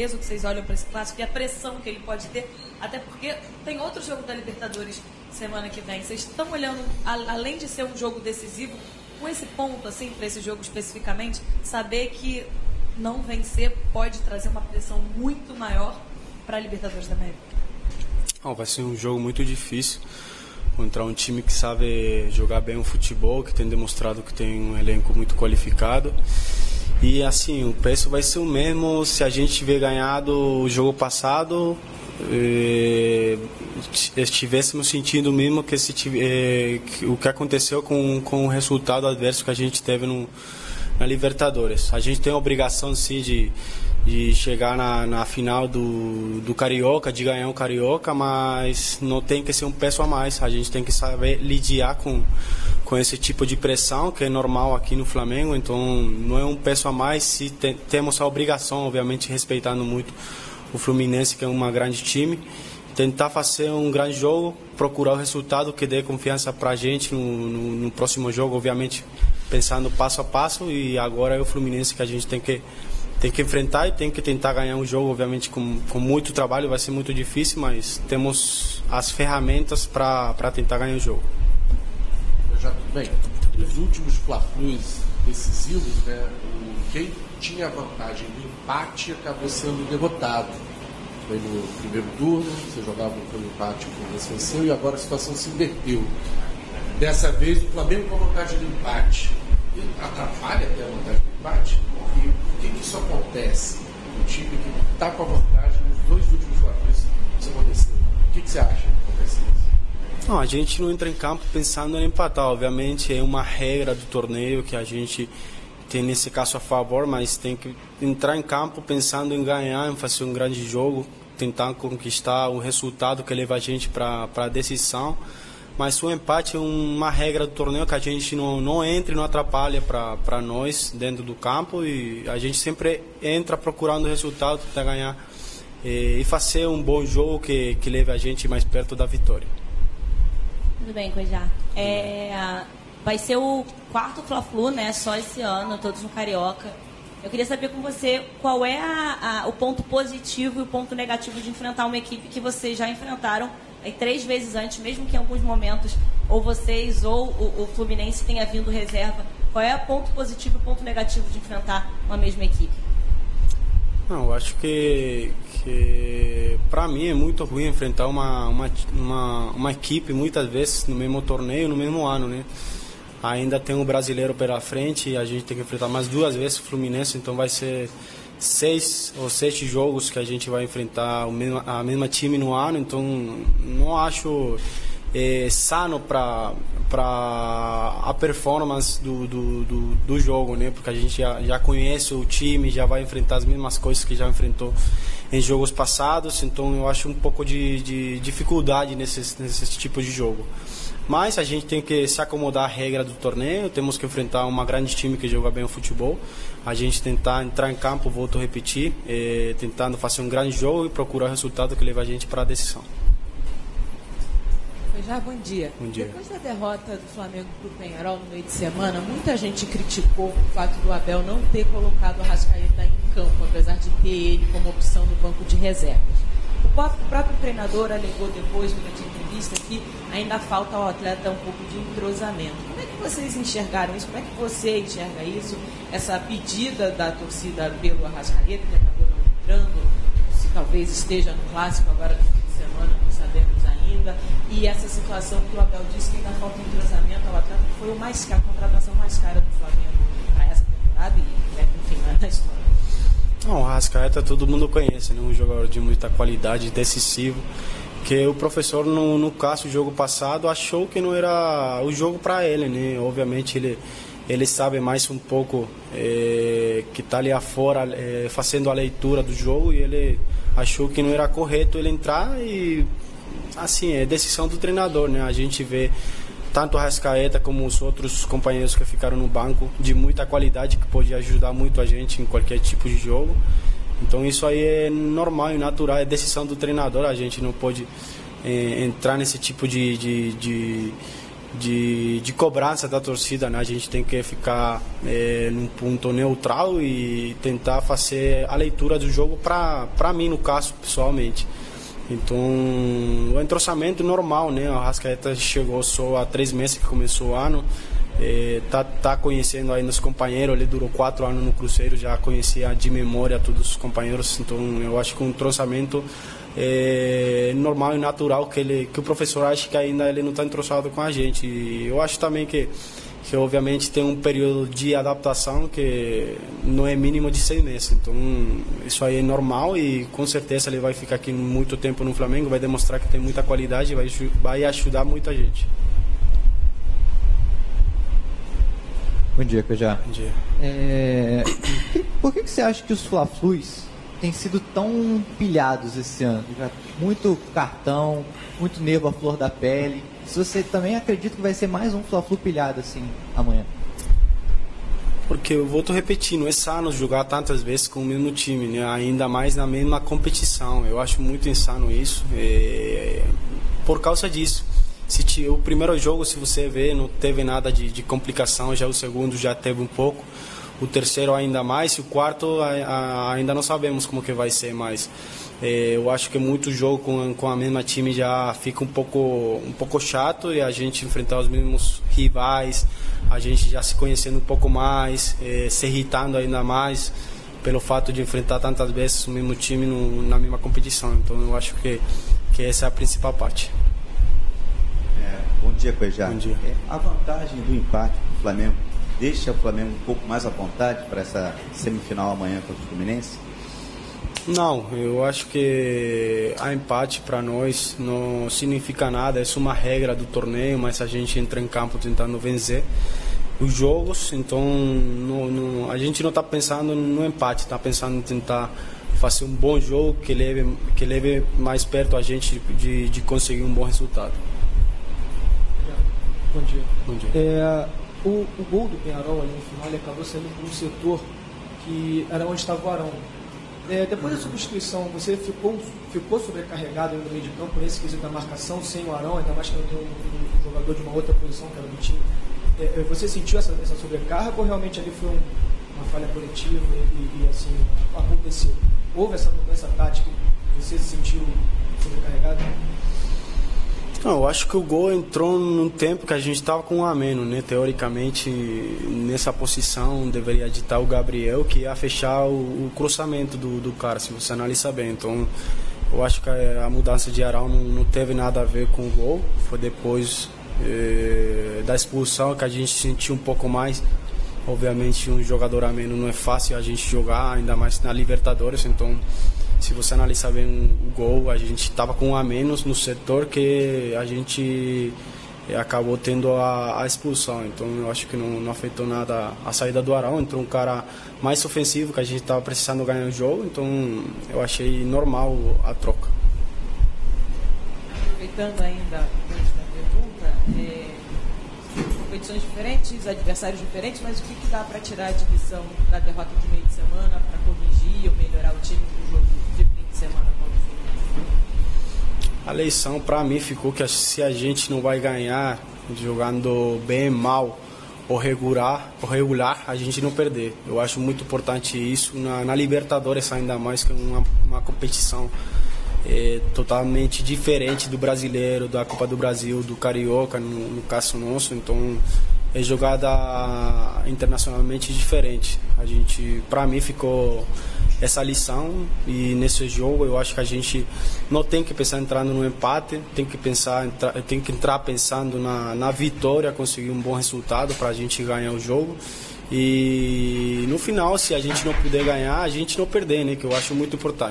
peso que vocês olham para esse clássico e a pressão que ele pode ter, até porque tem outro jogo da Libertadores semana que vem. Vocês estão olhando, além de ser um jogo decisivo, com esse ponto, assim, para esse jogo especificamente, saber que não vencer pode trazer uma pressão muito maior para a Libertadores da América? Vai ser um jogo muito difícil contra um time que sabe jogar bem o futebol, que tem demonstrado que tem um elenco muito qualificado. E assim, o peso vai ser o mesmo se a gente tiver ganhado o jogo passado, estivéssemos sentindo mesmo que o que aconteceu com o resultado adverso que a gente teve na Libertadores. A gente tem a obrigação sim de chegar na final do Carioca, de ganhar o Carioca, mas não tem que ser um peso a mais. A gente tem que saber lidiar com esse tipo de pressão, que é normal aqui no Flamengo, então não é um peso a mais. Se temos a obrigação, obviamente, respeitando muito o Fluminense, que é um grande time, tentar fazer um grande jogo, procurar o resultado que dê confiança para a gente no próximo jogo, obviamente pensando passo a passo, e agora é o Fluminense que a gente tem que enfrentar e tem que tentar ganhar um jogo, obviamente com muito trabalho, vai ser muito difícil, mas temos as ferramentas para tentar ganhar o jogo. Bem, nos últimos Fla-Flus decisivos, né, quem tinha a vantagem do empate acabou sendo derrotado. Foi no primeiro turno, você jogava pelo empate, o Fluminense venceu, e agora a situação se inverteu. Dessa vez o Flamengo com a vantagem do empate. E atrapalha até a vantagem do empate? E por que isso acontece? O time que está com a vantagem nos dois últimos Fla-Flus, isso aconteceu. O que você acha que aconteceu? Não, a gente não entra em campo pensando em empatar. Obviamente é uma regra do torneio que a gente tem nesse caso a favor, mas tem que entrar em campo pensando em ganhar, em fazer um grande jogo, tentar conquistar o resultado que leva a gente para a decisão. Mas o empate é uma regra do torneio que a gente não entra e não atrapalha para nós dentro do campo, e a gente sempre entra procurando o resultado para ganhar e fazer um bom jogo que leve a gente mais perto da vitória. Tudo bem, Cuejá. Vai ser o quarto Fla-Flu, né? Só esse ano, todos no Carioca. Eu queria saber com você qual é o ponto positivo e o ponto negativo de enfrentar uma equipe que vocês já enfrentaram 3 vezes antes, mesmo que em alguns momentos ou vocês ou o Fluminense tenha vindo reserva. Qual é o ponto positivo e o ponto negativo de enfrentar uma mesma equipe? Não, eu acho que para mim é muito ruim enfrentar uma equipe muitas vezes no mesmo torneio, no mesmo ano, né? Ainda tem um brasileiro pela frente e a gente tem que enfrentar mais 2 vezes o Fluminense, então vai ser 6 ou 7 jogos que a gente vai enfrentar a mesma time no ano, então não acho sano para a performance do jogo, né? Porque a gente já conhece o time, já vai enfrentar as mesmas coisas que já enfrentou em jogos passados, então eu acho um pouco de dificuldade nesse tipo de jogo. Mas a gente tem que se acomodar à regra do torneio, temos que enfrentar uma grande time que joga bem o futebol, a gente tentar entrar em campo, volto a repetir, tentando fazer um grande jogo e procurar o resultado que leva a gente para a decisão. Bom dia. Bom dia. Depois da derrota do Flamengo para o Peñarol no meio de semana, muita gente criticou o fato do Abel não ter colocado o Arrascaeta em campo, apesar de ter ele como opção no banco de reservas. O próprio treinador alegou depois, durante a entrevista, que ainda falta ao atleta um pouco de entrosamento. Como é que vocês enxergaram isso? Como é que você enxerga isso? Essa pedida da torcida pelo Arrascaeta, que acabou não entrando, se talvez esteja no clássico agora no fim de semana, não sabemos ainda. E essa situação que o Abel disse que ainda falta entrosamento ao atleta, que foi a contratação mais cara do Flamengo para essa temporada e, enfim, na história. Não, o Arrascaeta todo mundo conhece, né? Um jogador de muita qualidade, decisivo, que o professor, no caso do jogo passado, achou que não era o jogo para ele, né? Obviamente ele sabe mais um pouco que está ali afora fazendo a leitura do jogo, e ele achou que não era correto ele entrar, e assim, é decisão do treinador, né? A gente vê tanto a Arrascaeta como os outros companheiros que ficaram no banco de muita qualidade, que pode ajudar muito a gente em qualquer tipo de jogo. Então isso aí é normal e natural, é decisão do treinador. A gente não pode entrar nesse tipo de de cobrança da torcida, né? A gente tem que ficar num ponto neutral e tentar fazer a leitura do jogo para mim, no caso, pessoalmente. Então, o entrosamento normal, né? O Arrascaeta chegou só há 3 meses que começou o ano, tá conhecendo ainda os companheiros. Ele durou 4 anos no Cruzeiro, já conhecia de memória todos os companheiros. Então, eu acho que um entrosamento normal e natural, que o professor acha que ainda ele não está entroçado com a gente. E eu acho também que obviamente tem um período de adaptação que não é mínimo de 6 meses. Então isso aí é normal e com certeza ele vai ficar aqui muito tempo no Flamengo, vai demonstrar que tem muita qualidade e vai ajudar muita gente. Bom dia, Cuejá. Bom dia. Por que você acha que os Fla-Flus têm sido tão pilhados esse ano? Muito cartão, muito nervo à flor da pele. Se você também acredita que vai ser mais um Fla-Flu pilhado assim amanhã? Porque eu volto repetindo, é insano jogar tantas vezes com o mesmo time, né? Ainda mais na mesma competição. Eu acho muito insano isso. Por causa disso. O primeiro jogo, se você ver, não teve nada de complicação, já o segundo já teve um pouco. O terceiro ainda mais, e o quarto ainda não sabemos como que vai ser, mas eu acho que muito jogo com a mesma time já fica um pouco chato, e a gente enfrentar os mesmos rivais, a gente já se conhecendo um pouco mais, se irritando ainda mais pelo fato de enfrentar tantas vezes o mesmo time na mesma competição. Então eu acho que essa é a principal parte. Bom dia, Cuejá. Bom dia. A vantagem do empate do Flamengo deixa o Flamengo um pouco mais à vontade para essa semifinal amanhã contra o Fluminense? Não, eu acho que a empate para nós não significa nada, é só uma regra do torneio, mas a gente entra em campo tentando vencer os jogos, então a gente não está pensando no empate, está pensando em tentar fazer um bom jogo que leve mais perto a gente de conseguir um bom resultado. Bom dia. Bom dia. O gol do Peñarol ali no final, ele acabou saindo por um setor que era onde estava o Arão. Depois da substituição, você ficou sobrecarregado no meio de campo nesse quesito da marcação, sem o Arão, ainda mais que tem um jogador de uma outra posição, que era o Vitinho. Você sentiu essa sobrecarga ou realmente ali foi uma falha coletiva e assim, aconteceu? Houve essa mudança tática e você se sentiu sobrecarregado? Não, eu acho que o gol entrou num tempo que a gente estava com um a menos, né? Teoricamente, nessa posição deveria estar o Gabriel, que ia fechar o cruzamento do cara, se você analisar bem. Então, eu acho que a mudança de Arão não teve nada a ver com o gol. Foi depois da expulsão que a gente sentiu um pouco mais. Obviamente, um jogador a menos não é fácil a gente jogar, ainda mais na Libertadores. Então, se você analisar bem o gol, a gente estava com um a menos no setor que a gente acabou tendo a expulsão. Então eu acho que não afetou nada a saída do Arão. Entrou um cara mais ofensivo, que a gente estava precisando ganhar o jogo. Então eu achei normal a troca. Aproveitando ainda a pergunta, competições diferentes, adversários diferentes, mas o que dá para tirar a divisão da derrota de meio de semana para corrigir ou melhorar o time do jogo de fim de semana contra o Fluminense? A lição para mim ficou que se a gente não vai ganhar jogando bem, mal ou regular, a gente não perder. Eu acho muito importante isso na Libertadores, ainda mais que uma competição totalmente diferente do brasileiro, da Copa do Brasil, do Carioca, no caso nosso. Então é jogada internacionalmente diferente. Para mim ficou essa lição, e nesse jogo eu acho que a gente não tem que pensar entrando no empate, tem que entrar pensando na vitória, conseguir um bom resultado para a gente ganhar o jogo. E no final, se a gente não puder ganhar, a gente não perder, né, que eu acho muito importante.